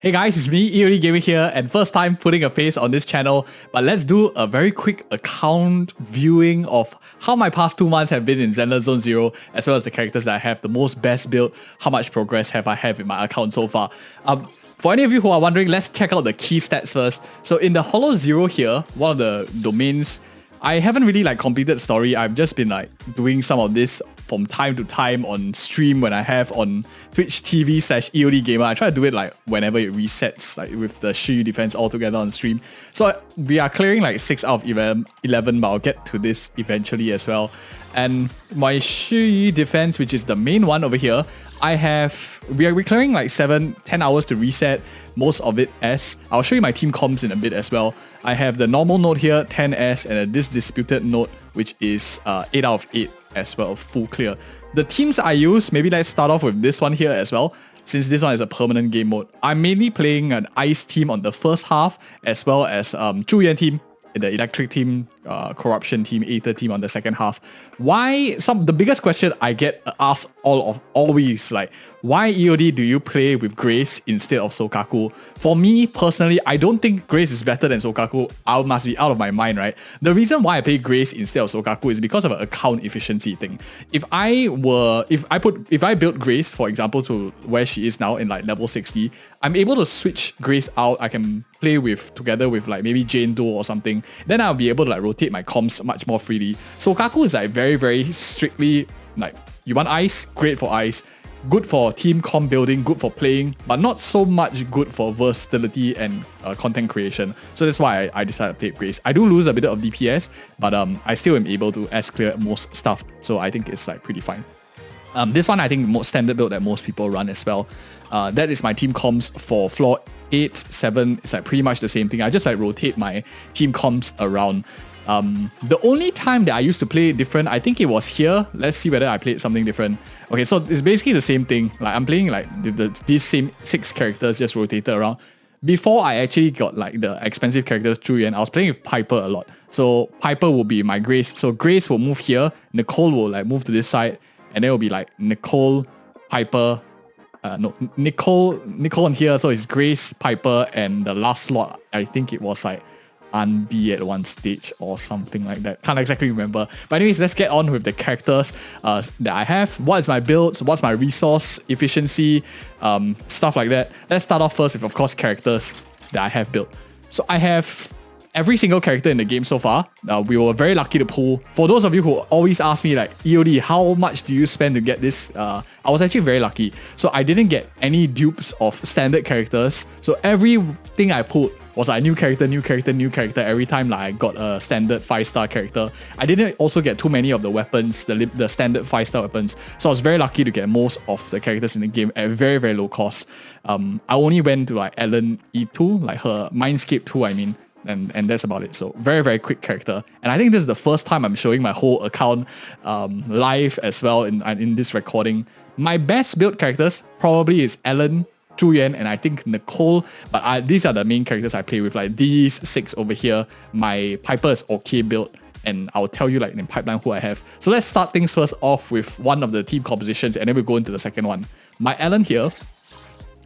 Hey guys, it's me, EODGamer here, and first time putting a face on this channel, but let's do a very quick account viewing of how my past 2 months have been in Zenless Zone Zero, as well as the characters that I have, the most best build, how much progress have I had in my account so far. For any of you who are wondering, let's check out the key stats first. So in the Hollow Zero here, one of the domains, I haven't really completed story. I've just been doing some of this from time to time on stream when I have on Twitch TV/EODGamer. I try to do it whenever it resets, with the Qingyi defense all together on stream. So we are clearing 6 out of 11, but I'll get to this eventually as well. And my Qingyi defense, which is the main one over here, we're clearing 7-10 hours to reset, most of it S. I'll show you my team comps in a bit as well. I have the normal node here, 10S, and this disputed node, which is 8 out of 8 as well, full clear. The teams I use, maybe let's start off with this one here as well, since this one is a permanent game mode. I'm mainly playing an ice team on the first half, as well as Zhu Yuan team, the electric team, corruption team, aether team on the second half. The biggest question I get asked always, why EOD do you play with Grace instead of Sokaku? For me personally, I don't think Grace is better than Sokaku. I must be out of my mind, right? The reason why I play Grace instead of Sokaku is because of an account efficiency thing. If I built Grace, for example, to where she is now in level 60, I'm able to switch Grace out. I can play together with maybe Jane Doe or something. Then I'll be able to rotate my comps much more freely. Sokaku is very, very strictly you want ice, great for ice. Good for team comp building, good for playing, but not so much good for versatility and content creation. So that's why I decided to play Grace. I do lose a bit of DPS, but I still am able to S-clear most stuff. So I think it's pretty fine. This one I think most standard build that most people run as well. That is my team comps for floor 8, 7. It's pretty much the same thing. I just rotate my team comps around. The only time that I used to play different, I think it was here. Let's see whether I played something different. Okay, so it's basically the same thing. I'm playing these same 6 characters just rotated around. Before I actually got the expensive characters, Zhu Yuan, I was playing with Piper a lot. So Piper will be my Grace. So Grace will move here. Nicole will move to this side. And then it will be Nicole, Piper, Nicole on here. So it's Grace, Piper, and the last slot, I think it was Unbe at one stage or something like that. Can't exactly remember. But anyways, let's get on with the characters that I have. What is my builds? What's my resource efficiency? Stuff like that. Let's start off first with, of course, characters that I have built. So I have every single character in the game so far. We were very lucky to pull. For those of you who always ask me EOD, how much do you spend to get this? I was actually very lucky. So I didn't get any dupes of standard characters. So everything I pulled was new character every time I got a standard 5-star character. I didn't also get too many of the weapons, the standard 5-star weapons. So I was very lucky to get most of the characters in the game at very, very low cost. I only went to Ellen E2, her Mindscape 2, I mean. And that's about it. So very, very quick character. And I think this is the first time I'm showing my whole account live as well in this recording. My best build characters probably is Ellen, Zhu Yuan, and I think Nicole, but these are the main characters I play with. These 6 over here. My Piper is okay built, and I'll tell you in pipeline who I have. So let's start things first off with one of the team compositions, and then we'll go into the second one. My Ellen here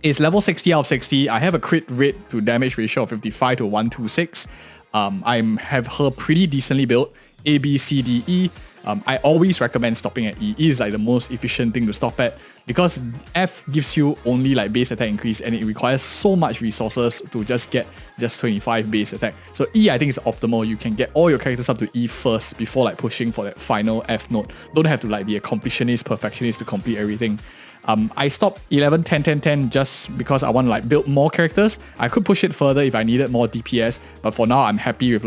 is level 60 out of 60. I have a crit rate to damage ratio of 55 to 126. I have her pretty decently built. A, B, C, D, E. I always recommend stopping at E. E is the most efficient thing to stop at, because F gives you only base attack increase, and it requires so much resources to just get 25 base attack. So E I think is optimal. You can get all your characters up to E first before pushing for that final F node. Don't have to be a completionist, perfectionist to complete everything. I stopped 11, 10, 10, 10 just because I want to build more characters. I could push it further if I needed more DPS, but for now I'm happy with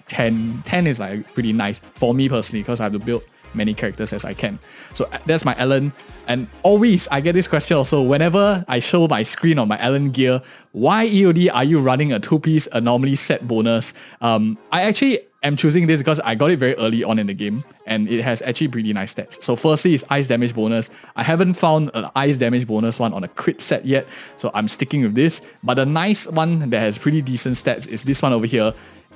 10. 10 is pretty nice for me personally, because I have to build many characters as I can. So that's my Ellen. And always I get this question also whenever I show my screen on my Ellen gear. Why EOD are you running a 2-piece anomaly set bonus? I actually am choosing this because I got it very early on in the game, and it has actually pretty nice stats. So firstly is ice damage bonus. I haven't found an ice damage bonus one on a crit set yet, so I'm sticking with this. But the nice one that has pretty decent stats is this one over here.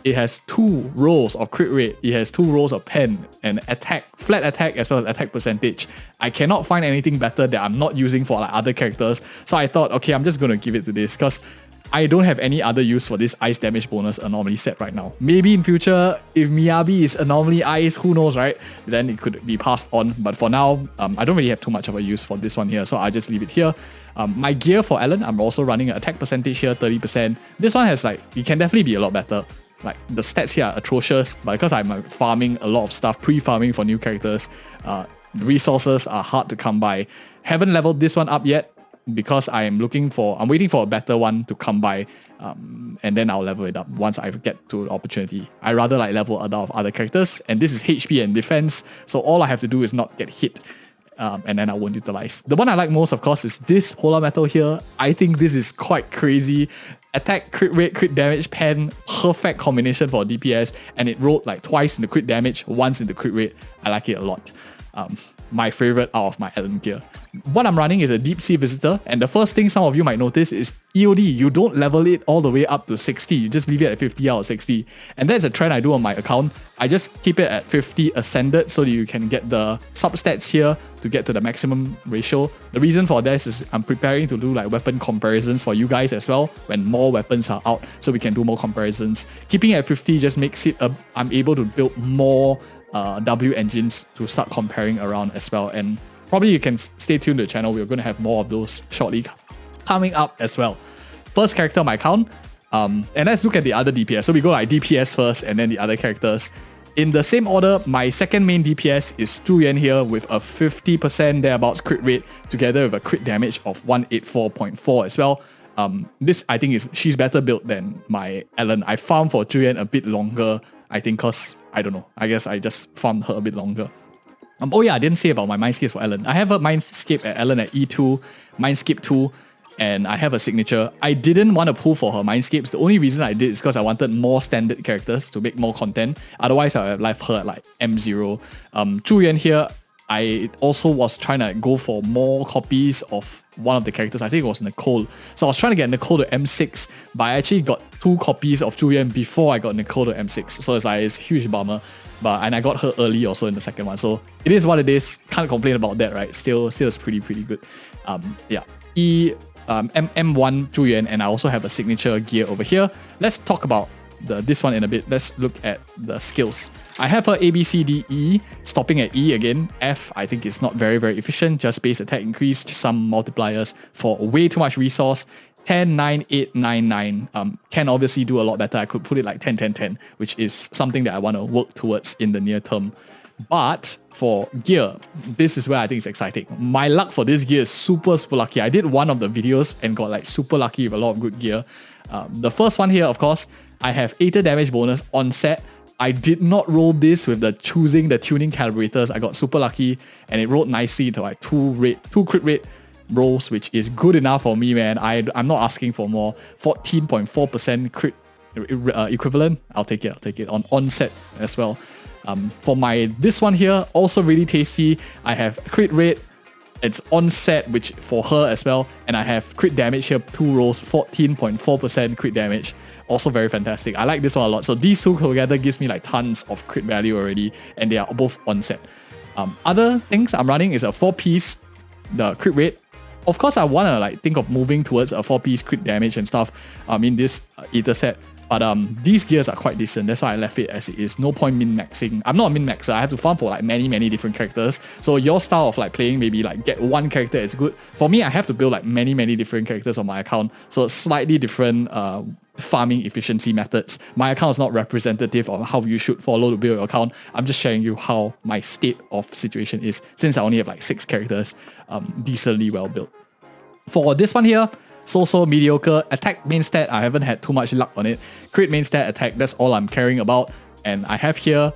it has 2 rolls of crit rate, it has 2 rolls of pen, and attack, flat attack as well as attack percentage. I cannot find anything better that I'm not using for like other characters. So I thought, okay, I'm just going to give it to this because I don't have any other use for this ice damage bonus anomaly set right now. Maybe in future, if Miyabi is anomaly ice, who knows, right? Then it could be passed on. But for now, I don't really have too much of a use for this one here, so I'll just leave it here. My gear for Ellen, I'm also running an attack percentage here, 30%. This one has like, it can definitely be a lot better. Like the stats here are atrocious, but because I'm farming a lot of stuff, pre-farming for new characters, resources are hard to come by. Haven't leveled this one up yet because I'm waiting for a better one to come by, and then I'll level it up once I get to the opportunity. I rather like level a lot of other characters, and this is HP and defense, so all I have to do is not get hit. And then I won't utilize. The one I like most, of course, is this Polar Metal here. I think this is quite crazy. Attack, crit rate, crit damage, pen, perfect combination for DPS, and it rolled like twice in the crit damage, once in the crit rate. I like it a lot. My favorite out of my Ellen gear. What I'm running is a Deep Sea Visitor, and the first thing some of you might notice is EOD, you don't level it all the way up to 60, you just leave it at 50 out of 60. And that's a trend I do on my account. I just keep it at 50 ascended so that you can get the substats here to get to the maximum ratio. The reason for this is I'm preparing to do like weapon comparisons for you guys as well when more weapons are out, so we can do more comparisons. Keeping it at 50 just makes it, I'm able to build more W engines to start comparing around as well, and probably you can stay tuned to the channel. We're going to have more of those shortly coming up as well. First character on my account, and let's look at the other DPS. So we go like DPS first and then the other characters. In the same order, my second main DPS is Zhu Yuan here with a 50% thereabouts crit rate together with a crit damage of 184.4 as well. This I think she's better built than my Ellen. I farmed for Zhu Yuan a bit longer, I think, cause I don't know. I guess I just farmed her a bit longer. Oh yeah, I didn't say about my Mindscape for Ellen. I have a Mindscape at Ellen at E2, Mindscape 2, and I have a signature. I didn't want to pull for her Mindscapes. The only reason I did is because I wanted more standard characters to make more content. Otherwise, I would have left her at like M0. Zhu Yuan here, I also was trying to go for more copies of one of the characters. I think it was Nicole. So I was trying to get Nicole to M6, but I actually got 2 copies of Zhu Yuan before I got Nicole to M6. So it's a huge bummer. And I got her early also in the second one. So it is what it is. Can't complain about that, right? Still is pretty good. Yeah. M1 Zhu Yuan, and I also have a signature gear over here. Let's talk about this one in a bit. Let's look at the skills. I have her A, B, C, D, E, stopping at E again. F, I think is not very efficient. Just base attack increase, some multipliers for way too much resource. 10, 9, 8, 9, 9. Can obviously do a lot better. I could put it like 10, 10, 10, which is something that I want to work towards in the near term. But for gear, this is where I think it's exciting. My luck for this gear is super lucky. I did one of the videos and got like super lucky with a lot of good gear. The first one here, of course, I have 8 damage bonus on set. I did not roll this with choosing the tuning calibrators. I got super lucky and it rolled nicely to like 2 crit rate rolls, which is good enough for me, man. I'm not asking for more. 14.4% crit equivalent. I'll take it on onset as well. For this one here, also really tasty. I have crit rate. It's onset, which for her as well, and I have crit damage here, 2 rolls, 14.4% crit damage. Also very fantastic. I like this one a lot. So these 2 together gives me like tons of crit value already, and they are both onset. Other things I'm running is a 4-piece, the crit rate. Of course, I want to like think of moving towards a 4-piece crit damage and stuff in this Ether set. But these gears are quite decent. That's why I left it as it is. No point min-maxing. I'm not a min-maxer. I have to farm for like many different characters. So your style of like playing, maybe like get one character is good. For me, I have to build like many different characters on my account. So it's slightly different farming efficiency methods. My account is not representative of how you should follow to build your account. I'm just sharing you how my state of situation is, since I only have like 6 characters decently well built. For this one here, so mediocre. Attack main stat, I haven't had too much luck on it. Crit main stat, attack, that's all I'm caring about. And I have here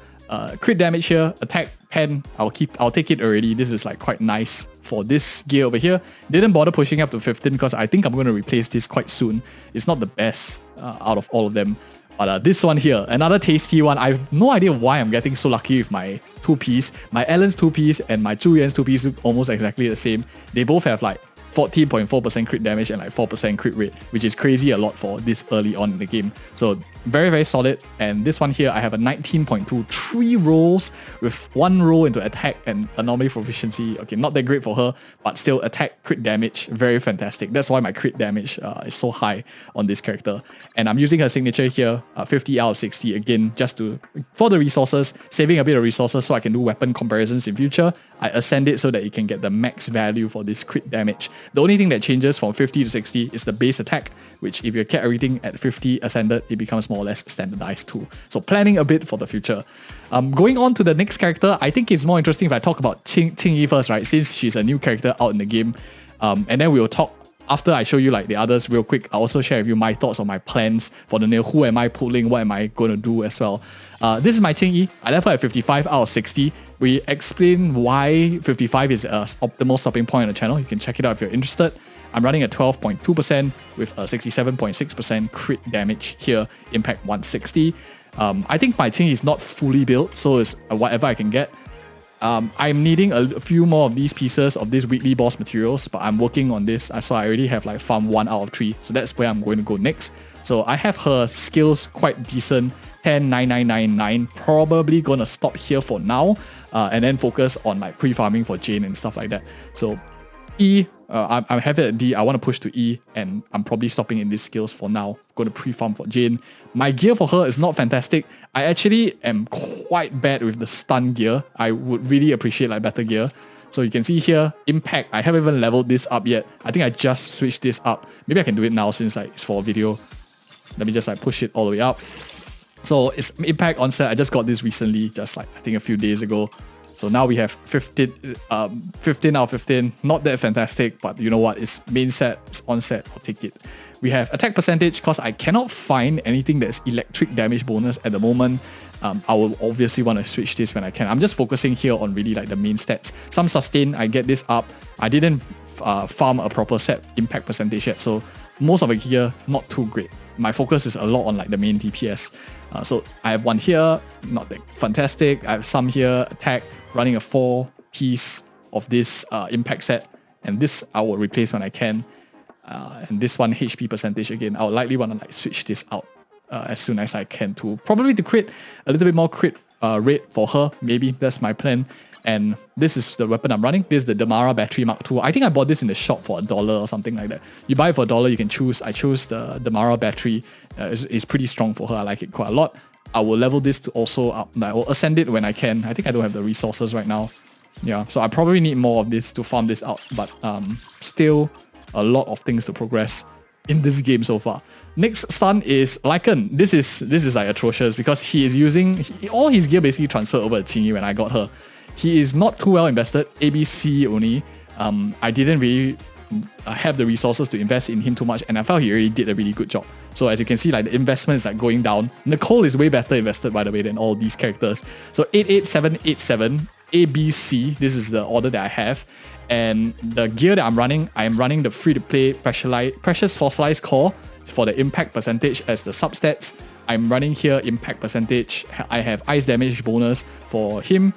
crit damage here, attack, pen, I'll take it already. This is like quite nice for this gear over here. Didn't bother pushing up to 15 because I think I'm going to replace this quite soon. It's not the best out of all of them. But this one here, another tasty one. I have no idea why I'm getting so lucky with my 2-piece. My Ellen's 2-piece and my Zhu Yuan's 2-piece look almost exactly the same. They both have like 14.4% crit damage and like 4% crit rate, which is crazy a lot for this early on in the game. So very, very solid. And this one here, I have a 19.2, 3 rolls with 1 roll into attack and anomaly proficiency. Okay, not that great for her, but still attack, crit damage, very fantastic. That's why my crit damage is so high on this character. And I'm using her signature here, 50 out of 60, again, just for the resources, saving a bit of resources so I can do weapon comparisons in future. I ascend it so that it can get the max value for this crit damage. The only thing that changes from 50 to 60 is the base attack, which if you kept everything at 50 ascended, it becomes more or less standardized too. So planning a bit for the future. Going on to the next character, I think it's more interesting if I talk about Qingyi first, right? Since she's a new character out in the game. And then we'll talk, after I show you like the others real quick, I'll also share with you my thoughts on my plans for the nail. Who am I pulling? What am I going to do as well? This is my Qingyi. I left her at 55 out of 60. We explain why 55 is a optimal stopping point on the channel. You can check it out if you're interested. I'm running at 12.2% with a 67.6% crit damage here, impact 160. I think my Qingyi is not fully built, so it's whatever I can get. I'm needing a few more of these pieces of these weekly boss materials, but I'm working on this. So I already have like farm 1 out of 3, so that's where I'm going to go next. So I have her skills quite decent, 10, 9, 9, 9, 9. Probably gonna stop here for now, and then focus on like pre-farming for Jane and stuff like that. So E, I have it at D, I want to push to E, and I'm probably stopping in these skills for now. Going to pre-farm for Jane. My gear for her is not fantastic. I actually am quite bad with the stun gear. I would really appreciate like better gear. So you can see here, impact, I haven't even leveled this up yet. I think I just switched this up. Maybe I can do it now since like it's for a video. Let me just like push it all the way up. So it's impact onset. I just got this recently, just like I think a few days ago. So now we have 15 out of 15. Not that fantastic, but you know what? It's main set, it's onset, I'll take it. We have attack percentage, because I cannot find anything that's electric damage bonus at the moment. I will obviously want to switch this when I can. I'm just focusing here on really like the main stats. Some sustain, I get this up. I didn't farm a proper set impact percentage yet, so most of it here, not too great. My focus is a lot on like the main DPS. So I have one here, not that fantastic. I have some here, attack, running a 4-piece of this impact set, and this I will replace when I can. And this one HP percentage again, I would likely want to like switch this out as soon as I can to probably to crit a little bit more crit rate for her. Maybe that's my plan. And this is the weapon I'm running. This is the Damara Battery Mark II. I think I bought this in the shop for $1 or something like that. You buy it for $1, you can choose. I chose the Damara Battery. It's pretty strong for her. I like it quite a lot. I will level this to also up. I will ascend it when I can. I think I don't have the resources right now. Yeah, so I probably need more of this to farm this out. But still a lot of things to progress in this game so far. Next stun is Lycaon. This is like atrocious because he is using all his gear basically transferred over to Qingyi when I got her. He is not too well invested, ABC only. I didn't really have the resources to invest in him too much, and I felt he already did a really good job. So as you can see, like the investment is like going down. Nicole is way better invested, by the way, than all these characters. So 88787 ABC, this is the order that I have. And the gear that I am running the free-to-play Precious Fossilized Core for the impact percentage as the substats. I'm running here impact percentage. I have ice damage bonus for him,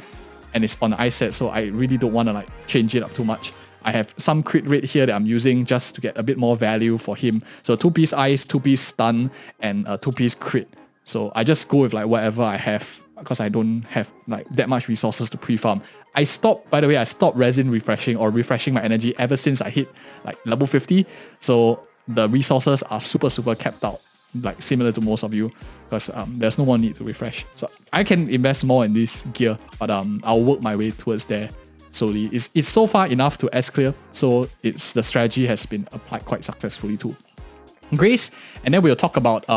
and it's on the ice set, so I really don't want to like change it up too much. I have some crit rate here that I'm using just to get a bit more value for him. So 2-piece ice, 2-piece stun, and a 2-piece crit. So I just go with like whatever I have because I don't have like that much resources to pre-farm. I stopped resin refreshing or refreshing my energy ever since I hit like level 50. So the resources are super capped out, like similar to most of you, because there's no more need to refresh. So I can invest more in this gear, but I'll work my way towards there slowly. It's so far enough to S-clear, so the strategy has been applied quite successfully too. Grace, and then we'll talk about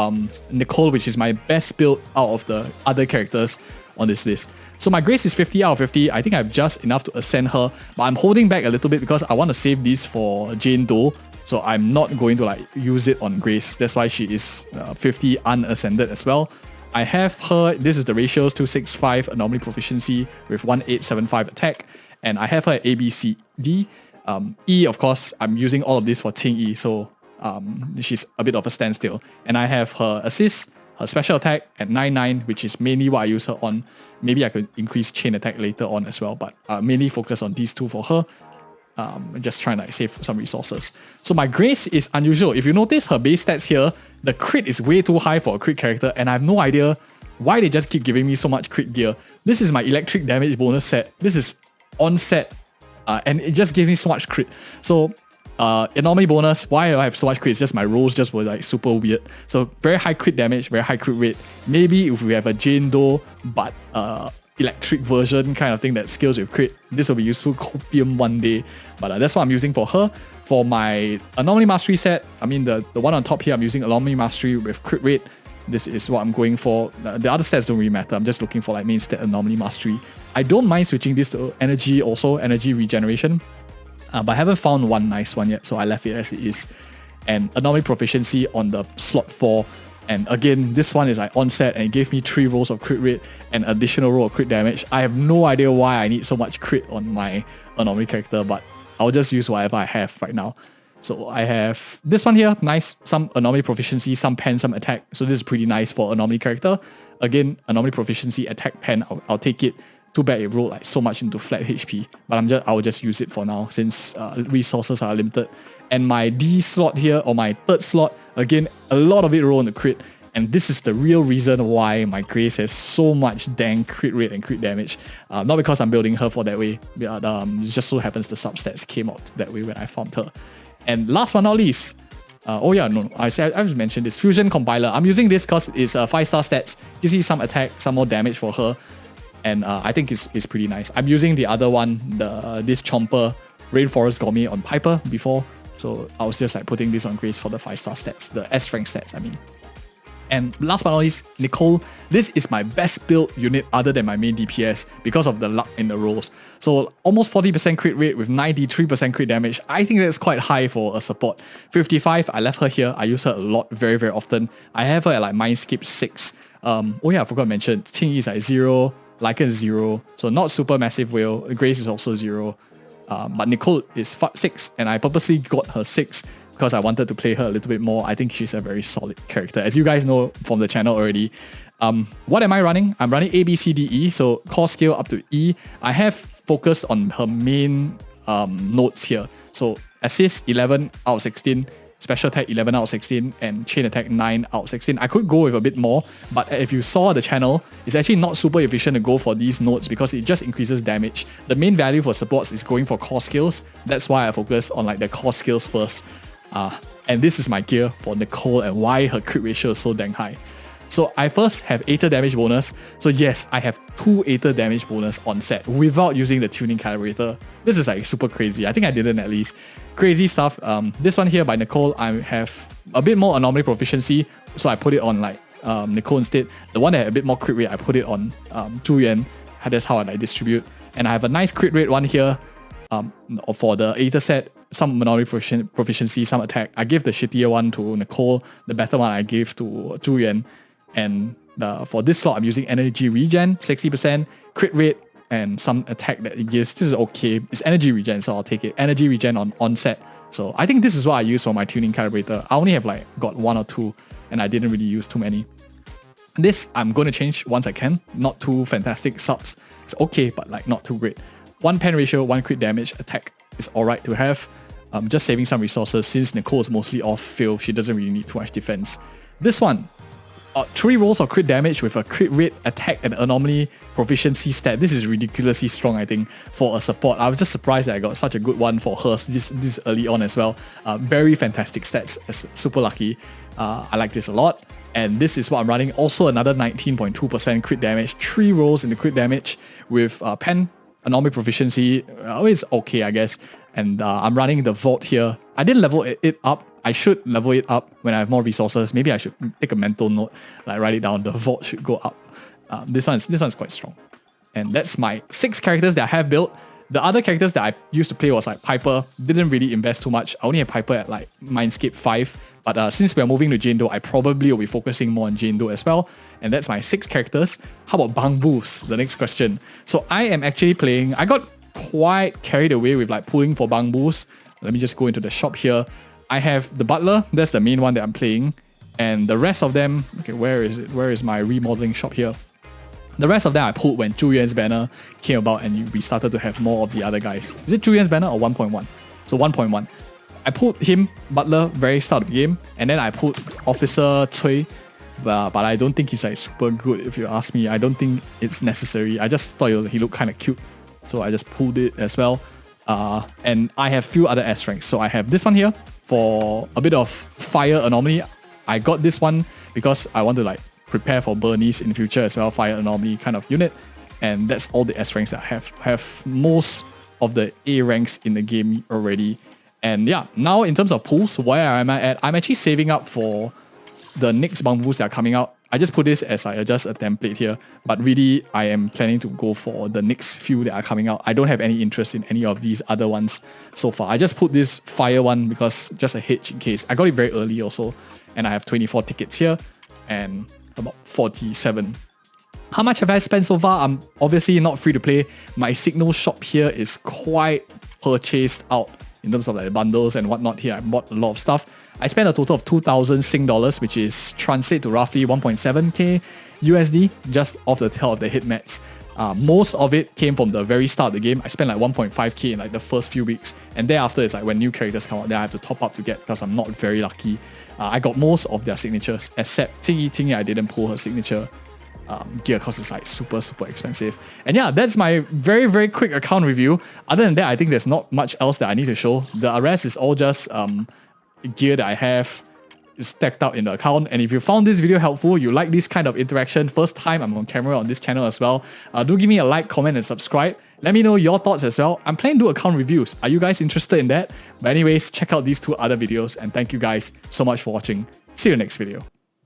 Nicole, which is my best build out of the other characters on this list. So my Grace is 50 out of 50. I think I have just enough to ascend her, but I'm holding back a little bit because I want to save these for Jane Doe. So I'm not going to like use it on Grace. That's why she is 50 unascended as well. I have her, this is the ratios, 265 anomaly proficiency with 1875 attack. And I have her at ABCD. E, of course, I'm using all of this for Qingyi, so she's a bit of a standstill. And I have her assist, her special attack at 99, which is mainly what I use her on. Maybe I could increase chain attack later on as well, but mainly focus on these two for her. Just trying to like, save some resources. So my Grace is unusual. If you notice her base stats here, the crit is way too high for a crit character, and I have no idea why they just keep giving me so much crit gear. This is my electric damage bonus set. This is on set, and it just gave me so much crit. So anomaly bonus, why do I have so much crit? It's just my rolls just were like super weird. So very high crit damage, very high crit rate. Maybe if we have a Jane Doe, but electric version kind of thing that scales with crit, this will be useful copium one day. But that's what I'm using for her. For my anomaly mastery set, I mean the one on top here, I'm using anomaly mastery with crit rate. This is what I'm going for. The other stats don't really matter. I'm just looking for like main stat anomaly mastery. I don't mind switching this to energy also, energy regeneration. But I haven't found one nice one yet, so I left it as it is. And anomaly proficiency on the slot 4. And again, this one is like onset and it gave me 3 rolls of crit rate and additional roll of crit damage. I have no idea why I need so much crit on my anomaly character, but I'll just use whatever I have right now. So I have this one here, nice, some anomaly proficiency, some pen, some attack. So this is pretty nice for anomaly character. Again, anomaly proficiency, attack, pen, I'll take it. Too bad it rolled like so much into flat HP, but I'll just use it for now since resources are limited. And my D slot here, or my third slot, again, a lot of it roll on the crit. And this is the real reason why my Grace has so much dang crit rate and crit damage. Not because I'm building her for that way, but it just so happens the substats came out that way when I farmed her. And last but not least, I've mentioned this Fusion Compiler. I'm using this because it's 5-star stats. You see some attack, some more damage for her. And I think it's pretty nice. I'm using the other one, this Chomper Rainforest Gourmet on Piper before. So I was just like putting this on Grace for the 5-star stats, the S rank stats, I mean. And last but not least, Nicole. This is my best build unit other than my main DPS because of the luck in the rolls. So almost 40% crit rate with 93% crit damage. I think that's quite high for a support. 55, I left her here. I use her a lot, very, very often. I have her at like Mindscape 6. I forgot to mention, Qingyi is like 0, Lycaon is 0. So not super massive whale. Grace is also 0. But Nicole is 6, and I purposely got her 6 because I wanted to play her a little bit more. I think she's a very solid character, as you guys know from the channel already. What am I running? I'm running A, B, C, D, E, so core scale up to E. I have focused on her main nodes here. So assist 11 out of 16, special attack 11 out of 16, and chain attack 9 out of 16. I could go with a bit more, but if you saw the channel, it's actually not super efficient to go for these nodes because it just increases damage. The main value for supports is going for core skills. That's why I focus on like the core skills first. And this is my gear for Nicole and why her crit ratio is so dang high. So I first have Aether damage bonus. So yes, I have 2 Aether damage bonus on set without using the tuning calibrator. This is like super crazy. I think I didn't at least. Crazy stuff. This one here by Nicole, I have a bit more anomaly proficiency. So I put it on like Nicole instead. The one that had a bit more crit rate, I put it on Zhu Yuan. That's how I like distribute. And I have a nice crit rate one here for the Aether set. Some anomaly proficiency, some attack. I gave the shittier one to Nicole. The better one I gave to Zhu Yuan. And for this slot, I'm using energy regen, 60%, crit rate, and some attack that it gives. This is okay. It's energy regen, so I'll take it. Energy regen on onset. So I think this is what I use for my tuning calibrator. I only have like got 1 or 2, and I didn't really use too many. This I'm going to change once I can. Not too fantastic subs. It's okay, but like not too great. 1 pen ratio, 1 crit damage, attack is alright to have. Just saving some resources since Nicole is mostly off field. She doesn't really need too much defense. This one, 3 rolls of crit damage with a crit rate, attack, and anomaly proficiency stat. This is ridiculously strong, I think, for a support. I was just surprised that I got such a good one for her this early on as well. Very fantastic stats. Super lucky. I like this a lot. And this is what I'm running. Also another 19.2% crit damage. 3 rolls in the crit damage with pen, anomaly proficiency. It's okay, I guess. And I'm running the vault here. I didn't level it up. I should level it up when I have more resources. Maybe I should take a mental note, like write it down. The vault should go up. This one's quite strong. And that's my 6 characters that I have built. The other characters that I used to play was like Piper. Didn't really invest too much. I only have Piper at like Mindscape 5. But since we're moving to Jane Doe, I probably will be focusing more on Jane Doe as well. And that's my 6 characters. How about Bangboos? The next question. So I am actually playing... I got quite carried away with like pulling for Bangboos. Let me just go into the shop here. I have the Butler. That's the main one that I'm playing. And the rest of them... Okay, where is it? Where is my remodeling shop here? The rest of them I pulled when Zhu Yuan's banner came about and we started to have more of the other guys. Is it Zhu Yuan's banner or 1.1? So 1.1. I pulled him, Butler, very start of the game, and then I pulled Officer Cui, but I don't think he's like super good if you ask me. I don't think it's necessary. I just thought he looked kind of cute, so I just pulled it as well. And I have few other S ranks. So I have this one here for a bit of fire anomaly. I got this one because I want to like prepare for Bernice in the future as well, fire anomaly kind of unit. And that's all the S ranks that I have most of the A ranks in the game already. And yeah, now in terms of pools, where am I at? I'm actually saving up for the next Bangboos that are coming out. I just put this as I adjust a template here, but really I am planning to go for the next few that are coming out. I don't have any interest in any of these other ones so far. I just put this fire one because just a hitch in case. I got it very early also, and I have 24 tickets here and about 47. How much have I spent so far? I'm obviously not free to play. My signal shop here is quite purchased out in terms of like bundles and whatnot here. I bought a lot of stuff. I spent a total of 2,000 Sing dollars, which is translate to roughly 1.7k USD just off the tail of the hit mats. Most of it came from the very start of the game. I spent like 1.5k in like the first few weeks, and thereafter it's like when new characters come out, then I have to top up to get because I'm not very lucky. I got most of their signatures except Qingyi. I didn't pull her signature gear because it's like super expensive. And yeah, that's my very quick account review. Other than that, I think there's not much else that I need to show. The rest is all just gear that I have stacked out in the account. And if you found this video helpful, you like this kind of interaction, first time I'm on camera on this channel as well, do give me a like, comment and subscribe. Let me know your thoughts as well. I'm planning to do account reviews. Are you guys interested in that? But anyways, check out these two other videos, and thank you guys so much for watching. See you next video.